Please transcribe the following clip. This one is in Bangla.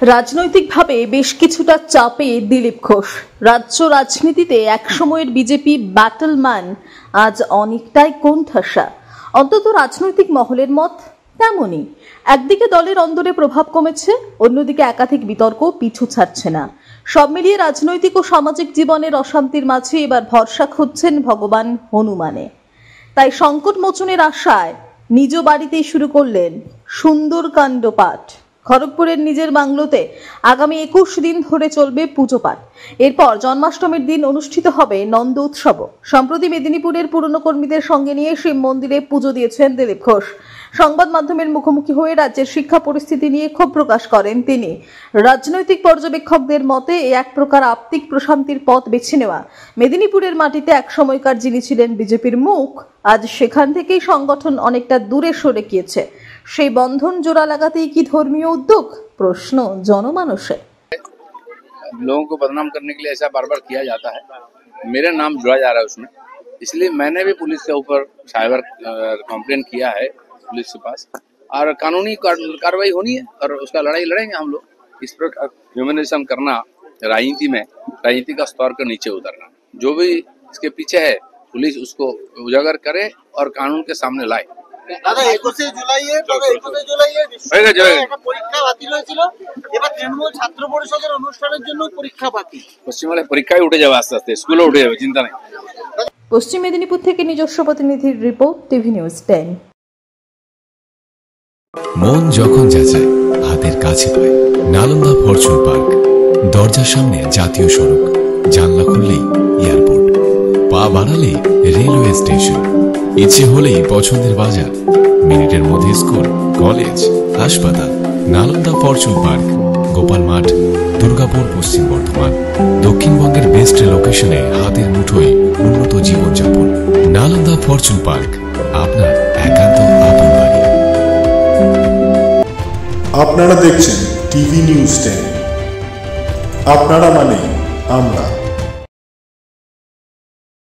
রাজনৈতিকভাবে বেশ কিছুটা চাপে দিলীপ ঘোষ। রাজ্য রাজনীতিতে একসময়ের বিজেপি ব্যাটলম্যান আজ অনেকটাই কোণঠাসা। অন্তত রাজনৈতিক মহলের মত তেমনই। একদিকে দলের অন্দরে প্রভাব কমেছে, অন্যদিকে একাধিক বিতর্ক পিছু ছাড়ছে না। সব মিলিয়ে রাজনৈতিক ও সামাজিক জীবনের অশান্তির মাঝে এবার ভরসা খুঁজছেন ভগবান হনুমানে। তাই সংকট মোচনের আশায় নিজ বাড়িতেই শুরু করলেন সুন্দরকাণ্ড পাঠ। খড়গপুরের নিজের বাংলোতে আগামী 21 দিন ধরে চলবে পুজো পাঠ। এরপর জন্মাষ্টমীর দিন অনুষ্ঠিত হবে নন্দ উৎসব। সম্প্রতি মেদিনীপুরের পুরনো কর্মীদের সঙ্গে নিয়ে শিব মন্দিরে পুজো দিয়েছেন দিলীপ ঘোষ। সংবাদ মাধ্যমের মুখোমুখি হয়ে রাজ্যের শিক্ষা পরিস্থিতি নিয়ে ক্ষোভ প্রকাশ করেন তিনি। রাজনৈতিক পর্যবেক্ষকদের মতে এক প্রকার আত্মিক প্রশান্তির পথ বেছে নেওয়া। মেদিনীপুরের মাটিতে এক সময়কার যিনি ছিলেন বিজেপির মুখ, আজ সেখান থেকেই সংগঠন অনেকটা দূরে সরে গিয়েছে। সেই বন্ধন জোড়া লাগাতেই কি ধর্মীয় উদ্যোগ, প্রশ্ন জনমানসে। लोगों को बदनाम करने के लिए ऐसा बार बार किया जाता है। मेरा नाम जुड़ा जा रहा है उसमें, इसलिए मैंने भी पुलिस के ऊपर साइबर कंप्लेन किया है पुलिस के पास, और कानूनी कार्रवाई होनी है और उसका लड़ाई लड़ेंगे हम लोग। इस पर ह्यूमनिज्म करना राजनीति में, राजनीति का स्तर का नीचे उतरना, जो भी इसके पीछे है पुलिस उसको उजागर करे और कानून के सामने लाए। দাদা 21 জুলাই পরীক্ষা বাতিল হয়েছিল, এবার তৃণমূল ছাত্র পরিষদের অনুষ্ঠানের জন্য পরীক্ষা বাতিল। পশ্চিমবঙ্গে পরীক্ষায় উঠে যাবে, আস্তে আস্তে স্কুলে উঠে যাবে, চিন্তা নেই। পশ্চিম মেদিনীপুর থেকে নিজস্ব প্রতিনিধির রিপোর্ট, টিভি নিউজ 10। মন যখন যাচায় হাতের কাছে পায় নালন্দা ফরচুন পার্ক। দরজার সামনে জাতীয় সড়ক, জানলা খুললেই এয়ারপোর্ট, পা বাড়ালে রেলওয়ে স্টেশন, ইচ্ছে হলেই পছন্দের বাজার, মিনিটের মধ্যে স্কুল, কলেজ, হাসপাতাল। নালন্দা ফরচুন পার্ক, গোপাল মাঠ, দুর্গাপুর, পশ্চিম বর্ধমান। দক্ষিণবঙ্গের বেস্ট লোকেশনে হাতের মুঠোয় উন্নত জীবনযাপন। নালন্দা ফরচুন পার্ক, আপনার একান্ত আপন বাড়ি। আপনারা দেখছেন টিভি নিউজ 10। আপনারা মানে আমরা।